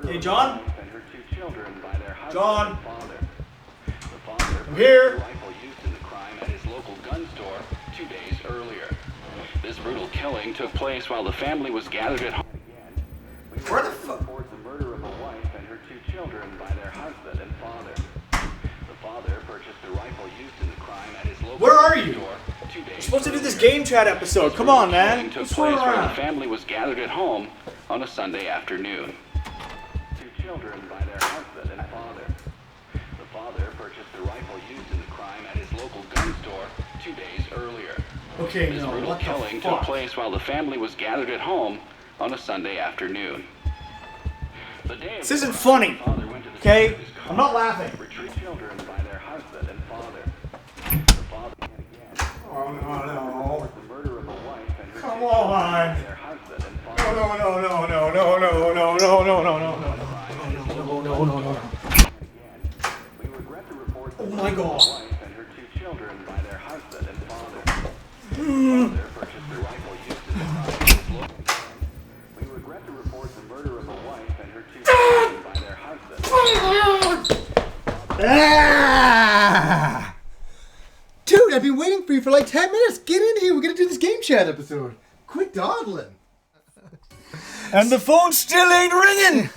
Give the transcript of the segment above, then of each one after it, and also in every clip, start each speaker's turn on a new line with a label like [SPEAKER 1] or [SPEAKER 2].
[SPEAKER 1] Hey, John? John? I'm here.
[SPEAKER 2] This brutal killing took place while the family was gathered at home.
[SPEAKER 1] Where the fuck?
[SPEAKER 2] The murder of a wife and her 2 children by their husband and father. The father purchased a rifle used in the crime at his local
[SPEAKER 1] Where are you?
[SPEAKER 2] store 2 days
[SPEAKER 1] We're supposed to do this
[SPEAKER 2] earlier.
[SPEAKER 1] game chat episode. Come on, man.
[SPEAKER 2] Took
[SPEAKER 1] What's
[SPEAKER 2] place
[SPEAKER 1] going
[SPEAKER 2] while the
[SPEAKER 1] on?
[SPEAKER 2] family was gathered at home on a Sunday afternoon. 2 children by their husband and father. The father purchased a rifle used in the crime at his local gun store 2 days earlier.
[SPEAKER 1] Okay,
[SPEAKER 2] This
[SPEAKER 1] no,
[SPEAKER 2] brutal
[SPEAKER 1] what the
[SPEAKER 2] killing took
[SPEAKER 1] fuck?
[SPEAKER 2] place while the family was gathered at home on a Sunday afternoon. The day of
[SPEAKER 1] This
[SPEAKER 2] the
[SPEAKER 1] isn't
[SPEAKER 2] crime,
[SPEAKER 1] funny,
[SPEAKER 2] the father went to the
[SPEAKER 1] okay?
[SPEAKER 2] scene of his
[SPEAKER 1] I'm not
[SPEAKER 2] car,
[SPEAKER 1] laughing.
[SPEAKER 2] retrieved children by their husband and father. The father yet again
[SPEAKER 1] Oh, no.
[SPEAKER 2] the murder of a wife and her
[SPEAKER 1] Come
[SPEAKER 2] 2
[SPEAKER 1] on.
[SPEAKER 2] children by their husband and father.
[SPEAKER 1] No.
[SPEAKER 2] We regret to report the
[SPEAKER 1] Oh
[SPEAKER 2] murder
[SPEAKER 1] my
[SPEAKER 2] of a
[SPEAKER 1] God.
[SPEAKER 2] wife and her 2 children by their husband and father. The father purchased the rifle used in the crime at his local gun. We regret to report the murder of a wife and her 2 children by their husband.
[SPEAKER 3] Ah! Dude, I've been waiting for you for like 10 minutes. Get in here. We're going to do this game chat episode. Quit dawdling.
[SPEAKER 1] And the phone still ain't ringing.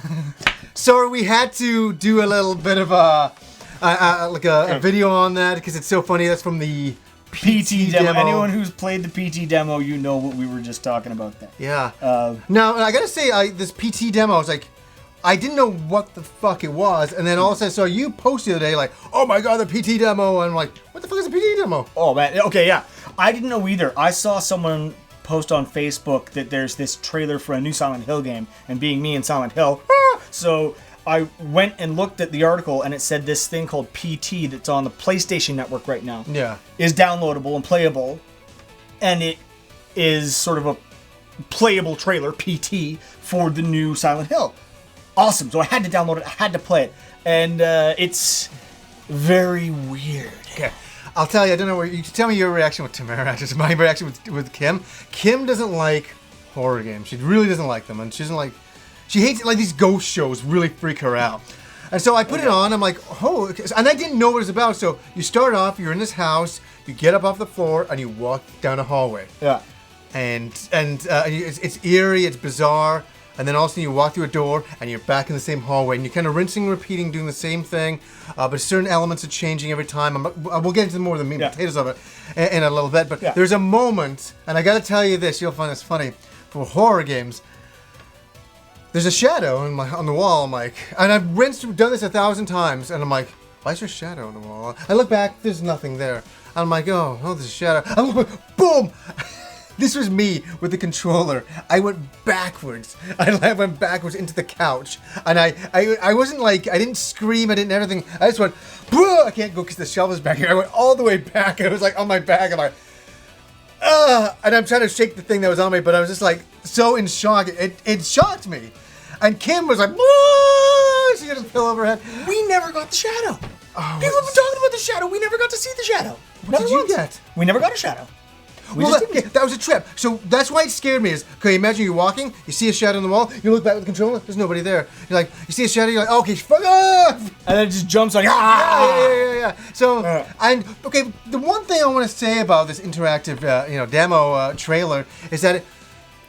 [SPEAKER 3] So we had to do a little bit of a video on that because it's so funny. That's from the
[SPEAKER 1] PT demo. Anyone who's played the PT demo, you know what we were just talking about there.
[SPEAKER 3] Yeah.
[SPEAKER 1] Uh,
[SPEAKER 3] Now, I got to say, this PT demo, I was like, I didn't know what the fuck it was. And then all of a sudden, so you posted the other day, like, oh my God, the PT demo. And I'm like, what the fuck is a PT demo?
[SPEAKER 1] Oh man, okay, yeah. I didn't know either. I saw someone post on Facebook that there's this trailer for a new Silent Hill game, and being me in Silent Hill, so I went and looked at the article, and it said this thing called PT that's on the PlayStation Network right now
[SPEAKER 3] Yeah.
[SPEAKER 1] is downloadable and playable, and it is sort of a playable trailer, PT, for the new Silent Hill. Awesome, so I had to download it, I had to play it, and it's very weird.
[SPEAKER 3] Okay. I'll tell you, I don't know where you can tell me your reaction with Tamara. Just my reaction with Kim. Kim doesn't like horror games. She really doesn't like them, and she doesn't like. She hates like these ghost shows. Really freak her out. And so I put it on. I'm like, oh, and I didn't know what it was about. So you start off. You're in this house. You get up off the floor and you walk down a hallway.
[SPEAKER 1] Yeah.
[SPEAKER 3] And it's eerie. It's bizarre. And then all of a sudden you walk through a door and you're back in the same hallway and you're kind of rinsing, repeating, doing the same thing, but certain elements are changing every time. We'll get into more of the meat and potatoes of it in a little bit, but there's a moment, and I got to tell you this, you'll find this funny, for horror games, there's a shadow on the wall, I'm like, and I've done this 1,000 times, and I'm like, why is there a shadow on the wall? I look back, there's nothing there. I'm like, oh, there's a shadow. I look back, boom! This was me with the controller. I went backwards. I went backwards into the couch. And I wasn't like, I didn't scream, I didn't everything. I just went, I can't go because the shelf is back here. I went all the way back. I was like on my back. I'm like, and I'm trying to shake the thing that was on me, but I was just like so in shock. It shocked me. And Kim was like, she had a pillow over her head.
[SPEAKER 1] We never got the shadow.
[SPEAKER 3] Oh,
[SPEAKER 1] People have been talking about the shadow. We never got to see the shadow.
[SPEAKER 3] What did you get?
[SPEAKER 1] We never got a shadow.
[SPEAKER 3] That was a trip. So that's why it scared me. Is okay. Imagine you're walking, you see a shadow on the wall, you look back with the controller, there's nobody there. You're like, you see a shadow, you're like, okay, fuck off.
[SPEAKER 1] And then it just jumps on you.
[SPEAKER 3] Yeah. So, and okay, the one thing I want to say about this interactive, demo trailer is that it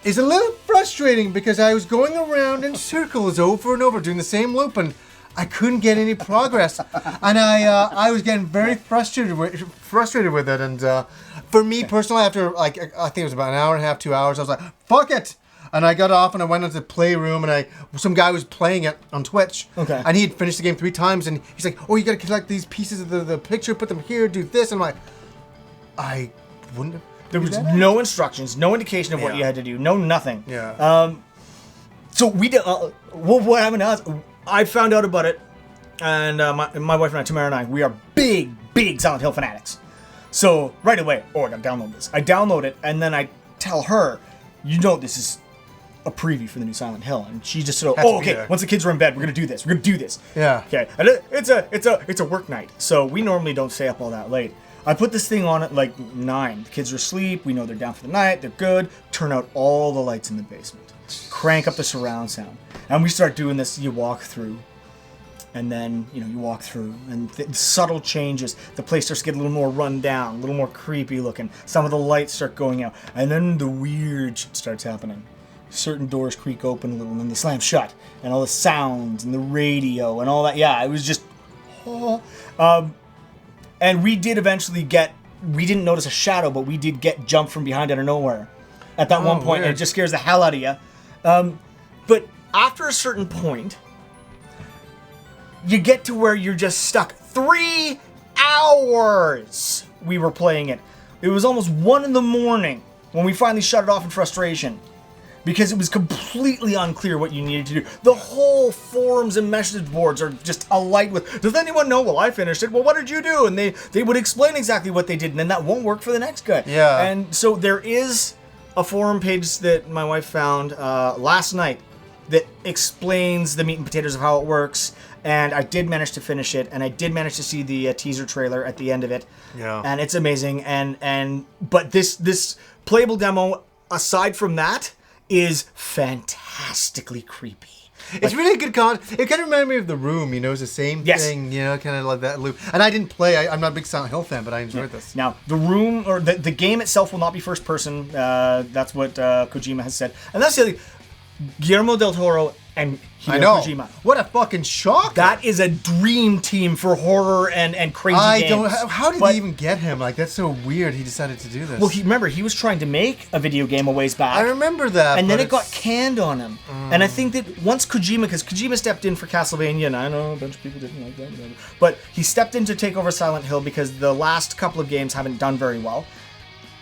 [SPEAKER 3] is a little frustrating because I was going around in circles over and over doing the same loop and I couldn't get any progress, and I was getting very frustrated with it. And for me personally, after like I think it was about an hour and a half, 2 hours, I was like, "Fuck it!" And I got off and I went into the playroom and some guy was playing it on Twitch.
[SPEAKER 1] Okay.
[SPEAKER 3] And he had finished the game 3 times and he's like, "Oh, you got to collect these pieces of the picture, put them here, do this." And I'm like, I wouldn't have.
[SPEAKER 1] There was no instructions, no indication of what
[SPEAKER 3] Yeah.
[SPEAKER 1] you had to do, no nothing.
[SPEAKER 3] Yeah.
[SPEAKER 1] So we did. What happened to us? I found out about it, and my wife and I, Tamara and I, we are big Silent Hill fanatics. So right away, I gotta download this. I download it, and then I tell her, this is a preview for the new Silent Hill, and she just said, okay. Once the kids are in bed, we're gonna do this. We're gonna do this.
[SPEAKER 3] Yeah.
[SPEAKER 1] Okay. And it's a work night, so we normally don't stay up all that late. I put this thing on at like 9. The kids are asleep. We know they're down for the night. They're good. Turn out all the lights in the basement. crank up the surround sound. And we start doing this, you walk through. And then, you walk through, and subtle changes. The place starts to get a little more run down, a little more creepy looking. Some of the lights start going out. And then the weird shit starts happening. Certain doors creak open a little, and then they slam shut. And all the sounds, and the radio, and all that. Yeah, it was just... and we did eventually get... We didn't notice a shadow, but we did get jumped from behind out of nowhere. At that one point,
[SPEAKER 3] weird.
[SPEAKER 1] and it just scares the hell out of you. But after a certain point... You get to where you're just stuck. 3 hours we were playing it. It was almost 1 in the morning when we finally shut it off in frustration. Because it was completely unclear what you needed to do. The whole forums and message boards are just alight with, does anyone know? Well, I finished it. Well, what did you do? And they would explain exactly what they did, and then that won't work for the next guy.
[SPEAKER 3] Yeah.
[SPEAKER 1] And so there is a forum page that my wife found last night that explains the meat and potatoes of how it works. And I did manage to finish it, and I did manage to see the teaser trailer at the end of it.
[SPEAKER 3] Yeah.
[SPEAKER 1] And it's amazing. But this playable demo, aside from that, is fantastically creepy.
[SPEAKER 3] It's really good It kind of reminded me of The Room, it's the same thing, kind of like that loop. And I didn't play, I'm not a big Silent Hill fan, but I enjoyed this.
[SPEAKER 1] Now, The Room, or the game itself will not be first person. That's what Kojima has said. And that's the other thing. Guillermo del Toro and Hideo Kojima.
[SPEAKER 3] What a fucking shock!
[SPEAKER 1] That is a dream team for horror and crazy games.
[SPEAKER 3] How did they even get him? Like, that's so weird he decided to do this.
[SPEAKER 1] Well, remember, he was trying to make a video game a ways back.
[SPEAKER 3] I remember that.
[SPEAKER 1] And then it got canned on him. And I think that once because Kojima stepped in for Castlevania, and I know a bunch of people didn't like that, whatever. But he stepped in to take over Silent Hill because the last couple of games haven't done very well.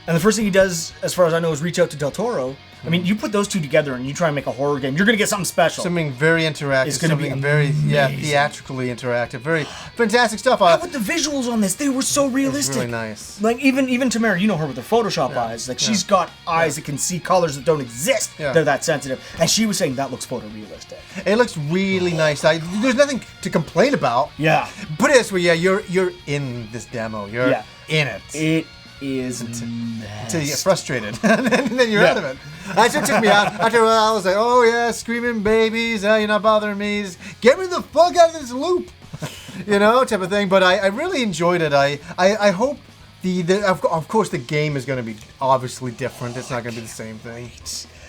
[SPEAKER 1] And the first thing he does, as far as I know, is reach out to Del Toro. I mean, you put those two together and you try and make a horror game, you're going to get something special.
[SPEAKER 3] Something very interactive.
[SPEAKER 1] It's going to be
[SPEAKER 3] very
[SPEAKER 1] amazing.
[SPEAKER 3] theatrically interactive. Very fantastic stuff.
[SPEAKER 1] How about the visuals on this? They were so realistic.
[SPEAKER 3] Really nice.
[SPEAKER 1] Like even Tamara, you know her with her Photoshop eyes. Like she's got eyes that can see colors that don't exist.
[SPEAKER 3] Yeah.
[SPEAKER 1] They're that sensitive. And she was saying that looks photorealistic.
[SPEAKER 3] It looks really nice. There's nothing to complain about.
[SPEAKER 1] Yeah.
[SPEAKER 3] Put it this way, you're in this demo. You're in it.
[SPEAKER 1] It is
[SPEAKER 3] Until you get frustrated, and then you're out of it. That's what took me out. After a while, I was like, oh yeah, screaming babies, you're not bothering me. Just get me the fuck out of this loop. Type of thing. But I really enjoyed it. I hope of course the game is going to be obviously different. It's not going to be the same thing.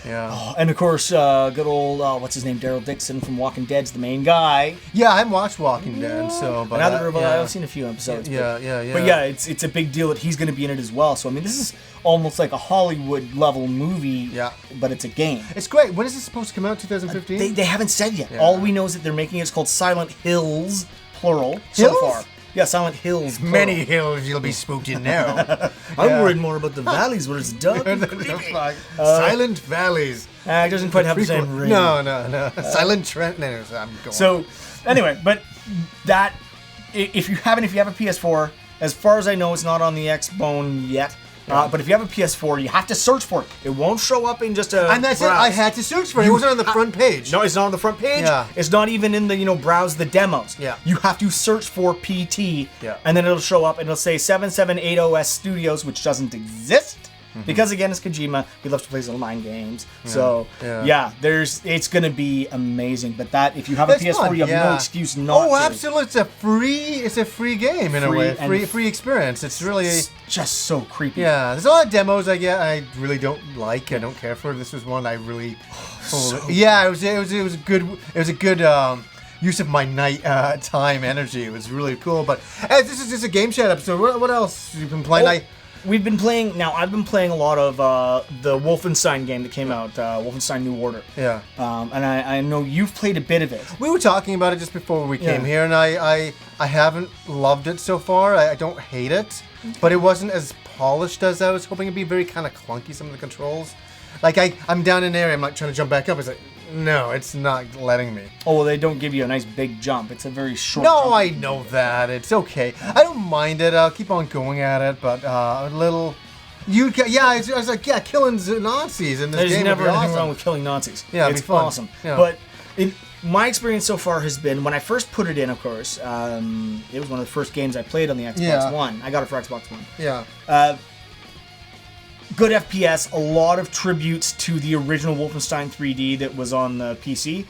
[SPEAKER 3] Yeah.
[SPEAKER 1] And of course, good old what's his name, Daryl Dixon from Walking Dead's the main guy.
[SPEAKER 3] Yeah, I haven't watched Walking Dead, so. But
[SPEAKER 1] I've seen a few episodes.
[SPEAKER 3] Yeah.
[SPEAKER 1] But yeah, it's a big deal that he's going to be in it as well. So I mean, this is almost like a Hollywood level movie.
[SPEAKER 3] Yeah.
[SPEAKER 1] But it's a game.
[SPEAKER 3] It's great. When is this supposed to come out? 2015.
[SPEAKER 1] They haven't said yet.
[SPEAKER 3] Yeah.
[SPEAKER 1] All we know is that they're making it's called Silent Hills, plural.
[SPEAKER 3] Hills?
[SPEAKER 1] So far. Yeah, Silent Hills. Plural.
[SPEAKER 3] Many hills you'll be spooked in now.
[SPEAKER 1] I'm worried more about the valleys where it's dark and creepy.
[SPEAKER 3] Silent valleys.
[SPEAKER 1] It doesn't quite have the same ring.
[SPEAKER 3] No. Silent Trent. No, I'm going.
[SPEAKER 1] So, anyway, but that if you have a PS4, as far as I know, it's not on the Xbone yet. But if you have a PS4, you have to search for it. It won't show up in just a
[SPEAKER 3] And that's
[SPEAKER 1] browse.
[SPEAKER 3] it. I had to search for it. It wasn't on the front page.
[SPEAKER 1] No, it's not on the front page.
[SPEAKER 3] Yeah.
[SPEAKER 1] It's not even in the, browse the demos.
[SPEAKER 3] Yeah.
[SPEAKER 1] You have to search for PT.
[SPEAKER 3] Yeah.
[SPEAKER 1] And then it'll show up and it'll say 7780S Studios, which doesn't exist.
[SPEAKER 3] Mm-hmm.
[SPEAKER 1] Because again, it's Kojima. He loves to play his little mind games. So
[SPEAKER 3] Yeah.
[SPEAKER 1] it's gonna be amazing. But that if you have a PS4,
[SPEAKER 3] fun,
[SPEAKER 1] you have no excuse not to.
[SPEAKER 3] Oh, absolutely! It's a free game in a way,
[SPEAKER 1] and
[SPEAKER 3] free experience. It's really
[SPEAKER 1] It's just so creepy.
[SPEAKER 3] there's a lot of demos I get I really don't like. I don't care for. This was one I really. It was a good use of my night time energy. It was really cool. But this is just a Game Chat episode. What else have you been playing?
[SPEAKER 1] I've been playing a lot of the Wolfenstein game that came out, Wolfenstein New Order.
[SPEAKER 3] Yeah.
[SPEAKER 1] And I know you've played a bit of it.
[SPEAKER 3] We were talking about it just before we came here, and I haven't loved it so far. I don't hate it, but it wasn't as polished as I was hoping. It'd be very kind of clunky, some of the controls. Like I'm down in an area, I'm like trying to jump back up. It's like, no, it's not letting me.
[SPEAKER 1] Oh, well, they don't give you a nice big jump. It's a very short
[SPEAKER 3] No,
[SPEAKER 1] jump.
[SPEAKER 3] I know that. It's okay. I don't mind it. I'll keep on going at it, but a little. I was like, killing Nazis in this
[SPEAKER 1] There's
[SPEAKER 3] game
[SPEAKER 1] never
[SPEAKER 3] would be
[SPEAKER 1] anything
[SPEAKER 3] awesome.
[SPEAKER 1] wrong with killing Nazis.
[SPEAKER 3] Yeah, it'd
[SPEAKER 1] it's
[SPEAKER 3] be fun.
[SPEAKER 1] awesome.
[SPEAKER 3] Yeah.
[SPEAKER 1] But my experience so far has been, when I first put it in, of course, it was one of the first games I played on the Xbox One. I got it for Xbox One.
[SPEAKER 3] Yeah.
[SPEAKER 1] good FPS, a lot of tributes to the original Wolfenstein 3D that was on the PC.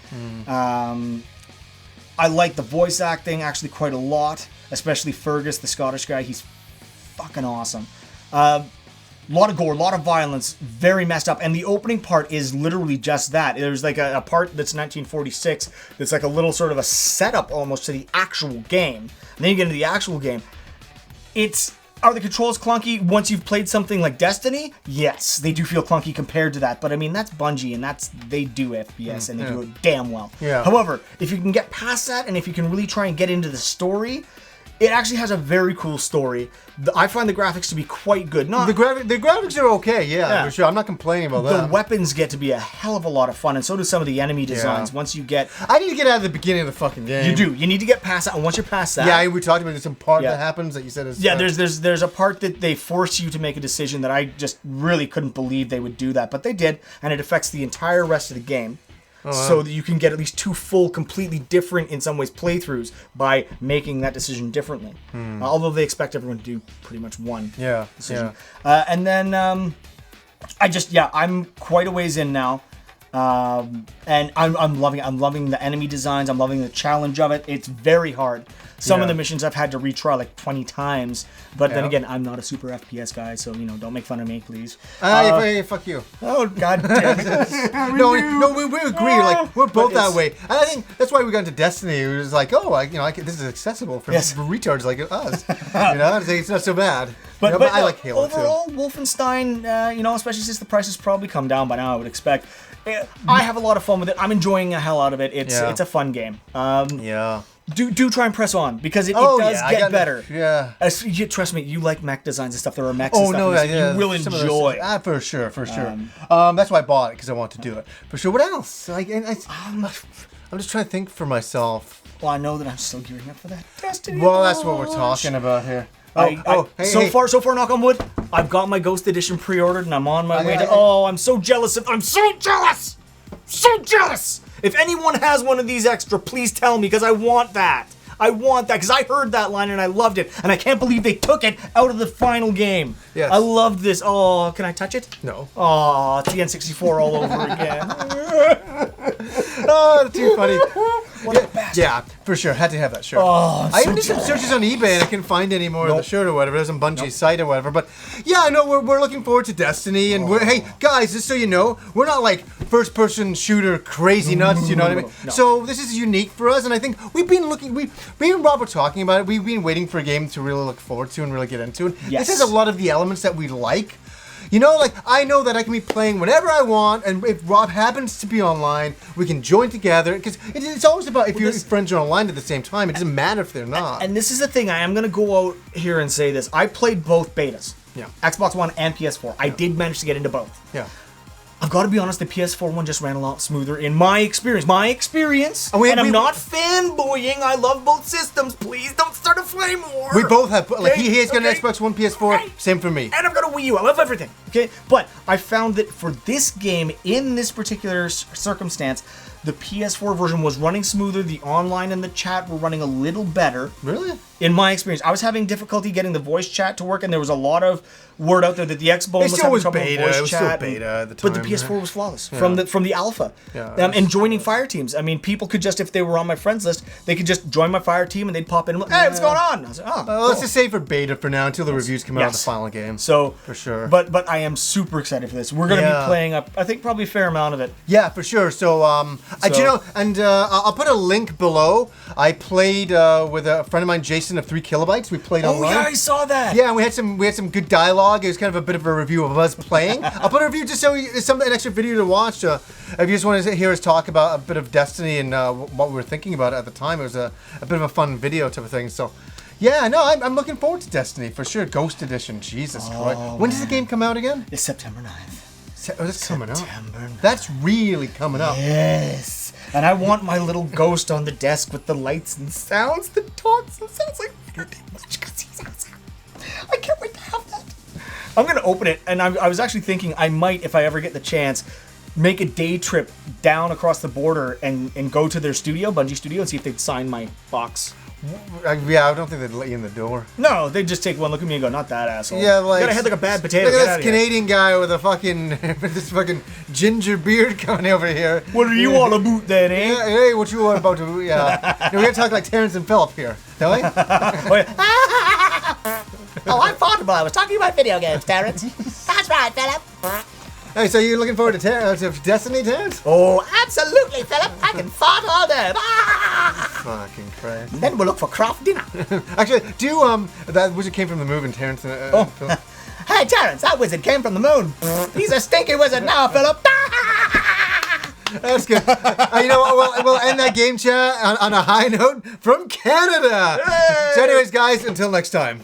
[SPEAKER 1] I like the voice acting actually quite a lot, especially Fergus, the Scottish guy. He's fucking awesome. A lot of gore, a lot of violence, very messed up. And the opening part is literally just that. There's like a part that's 1946 that's like a little sort of a setup almost to the actual game. And then you get into the actual game. Are the controls clunky once you've played something like Destiny? Yes, they do feel clunky compared to that. But I mean, that's Bungie, and they do FPS, and they do it damn well.
[SPEAKER 3] Yeah.
[SPEAKER 1] However, if you can get past that, and if you can really try and get into the story, it actually has a very cool story. I find the graphics to be quite good.
[SPEAKER 3] The graphics are okay, yeah, for sure. I'm not complaining about that.
[SPEAKER 1] The weapons get to be a hell of a lot of fun, and so do some of the enemy designs. Once you get...
[SPEAKER 3] I need to get out of the beginning of the fucking game.
[SPEAKER 1] You do. You need to get past that, and once you're past that...
[SPEAKER 3] Yeah, we talked about some part that happens that you said is...
[SPEAKER 1] Yeah, there's a part that they force you to make a decision that I just really couldn't believe they would do that, but they did, and it affects the entire rest of the game. So that you can get at least 2 full, completely different, in some ways, playthroughs by making that decision differently. Although they expect everyone to do pretty much one decision. And then I'm quite a ways in now. And I'm loving it. I'm loving the enemy designs. I'm loving the challenge of it. It's very hard. Some of the missions I've had to retry like 20 times. But then again, I'm not a super FPS guy, so don't make fun of me, please.
[SPEAKER 3] Fuck you.
[SPEAKER 1] Oh God damn it!
[SPEAKER 3] No, we agree. Like we're both that way, and I think that's why we got into Destiny. It was like, this is accessible for retards like us. It's not so bad.
[SPEAKER 1] But
[SPEAKER 3] I like Halo
[SPEAKER 1] overall,
[SPEAKER 3] too.
[SPEAKER 1] Wolfenstein, especially since the price has probably come down by now, I would expect. I have a lot of fun with it. I'm enjoying the hell out of it. It's a fun game. Do try and press on because it does get better. Trust me, you like mech designs and stuff. There are mechs and stuff. You will enjoy.
[SPEAKER 3] For sure. That's why I bought it because I want to do it for sure. What else? I'm just trying to think for myself.
[SPEAKER 1] Well, I know that I'm still gearing up for that Destiny.
[SPEAKER 3] Well, that's what we're talking about here.
[SPEAKER 1] So far, knock on wood, I've got my Ghost Edition pre-ordered and I'm on my way to... Oh, I'm so jealous. I'm so jealous! So jealous! If anyone has one of these extra, please tell me because I want that. I want that because I heard that line and I loved it. And I can't believe they took it out of the final game.
[SPEAKER 3] Yes.
[SPEAKER 1] I love this. Oh, can I touch it?
[SPEAKER 3] No.
[SPEAKER 1] Oh, it's the N64 all over again.
[SPEAKER 3] Oh, too funny.
[SPEAKER 1] What a bastard.
[SPEAKER 3] Yeah, for sure. Had to have that shirt.
[SPEAKER 1] Oh,
[SPEAKER 3] I even did some searches on eBay and I couldn't find any more of the shirt or whatever. There's some Bungie site or whatever. But yeah, I know we're looking forward to Destiny. And hey, guys, just so you know, we're not like first-person shooter crazy nuts. You know what I mean?
[SPEAKER 1] No.
[SPEAKER 3] So this is unique for us. And I think we've been looking. Me and Rob were talking about it. We've been waiting for a game to really look forward to and really get into it.
[SPEAKER 1] Yes.
[SPEAKER 3] This has a lot of the elements that we like. I know that I can be playing whenever I want, and if Rob happens to be online, we can join together. Because it's always about if your friends are online at the same time. It doesn't matter if they're not.
[SPEAKER 1] And this is the thing. I am going to go out here and say this. I played both betas.
[SPEAKER 3] Yeah.
[SPEAKER 1] Xbox One and PS4. I did manage to get into both.
[SPEAKER 3] Yeah.
[SPEAKER 1] I've got to be honest, the PS4 one just ran a lot smoother in my experience. And I'm not fanboying. I love both systems. Please don't start a flame war.
[SPEAKER 3] We both have. Like he's got an Xbox One, PS4. Right. Same for me.
[SPEAKER 1] And I've got a Wii U. I love everything. Okay, but I found that for this game, in this particular circumstance, the PS4 version was running smoother. The online and the chat were running a little better.
[SPEAKER 3] Really?
[SPEAKER 1] In my experience, I was having difficulty getting the voice chat to work, and there was a lot of word out there that the Xbone was having trouble with voice chat.
[SPEAKER 3] It was still beta at the time.
[SPEAKER 1] But the PS4 was flawless from the alpha.
[SPEAKER 3] Yeah,
[SPEAKER 1] and joining fire teams. I mean, people could just, if they were on my friends list, they could just join my fire team and they'd pop in and hey, what's going on? I was like, cool.
[SPEAKER 3] Let's just say for beta for now until the reviews come out of the final game.
[SPEAKER 1] So
[SPEAKER 3] for sure.
[SPEAKER 1] But I am super excited for this. We're going to be playing up, I think, probably a fair amount of it.
[SPEAKER 3] Yeah, for sure. So I'll put a link below. I played with a friend of mine, Jason of 3 Kilobytes. We played online.
[SPEAKER 1] Oh yeah, I saw that.
[SPEAKER 3] Yeah, and we had some good dialogue. It was kind of a bit of a review of us playing. I'll put a review just so it's an extra video to watch. If you just want to hear us talk about a bit of Destiny and what we were thinking about at the time, it was a bit of a fun video type of thing. So, yeah, no, I'm looking forward to Destiny for sure. Ghost Edition, Jesus Christ. When does the game come out again?
[SPEAKER 1] It's September 9th.
[SPEAKER 3] That's coming up.
[SPEAKER 1] September 9th.
[SPEAKER 3] That's really coming up.
[SPEAKER 1] Yes. And I want my little ghost on the desk with the lights and sounds, the talks and sounds like I can't wait to have that. I'm going to open it, and I was actually thinking I might, if I ever get the chance, make a day trip down across the border and go to their studio, Bungie Studio, and see if they'd sign my box.
[SPEAKER 3] Yeah, I don't think they'd let you in the door.
[SPEAKER 1] No, they just take one look at me and go, not that asshole.
[SPEAKER 3] Yeah, like
[SPEAKER 1] You got a head like a bad potato.
[SPEAKER 3] Look
[SPEAKER 1] Get
[SPEAKER 3] at
[SPEAKER 1] out
[SPEAKER 3] this
[SPEAKER 1] of here.
[SPEAKER 3] Canadian guy with a fucking with this fucking ginger beard coming over here.
[SPEAKER 1] What are you all about then, eh?
[SPEAKER 3] Yeah, hey, what you want about to? Yeah, we're gonna talk like Terrence and Phillip here, don't we?
[SPEAKER 1] Oh, yeah.
[SPEAKER 4] Oh, I'm Portable. I was talking about video games, Terrence. That's right, Philip.
[SPEAKER 3] Hey, so you're looking forward to Destiny, Terrence?
[SPEAKER 4] Oh, absolutely, Philip. I can fart all day.
[SPEAKER 3] Fucking Christ.
[SPEAKER 4] Then we'll look for craft dinner.
[SPEAKER 3] Actually, that wizard came from the movie, Terrence. Phillip.
[SPEAKER 4] Hey, Terrence, that wizard came from the moon. He's a stinky wizard now, Philip.
[SPEAKER 3] That's good. You know what? We'll end that game chat on a high note from Canada. So, anyways, guys, until next time.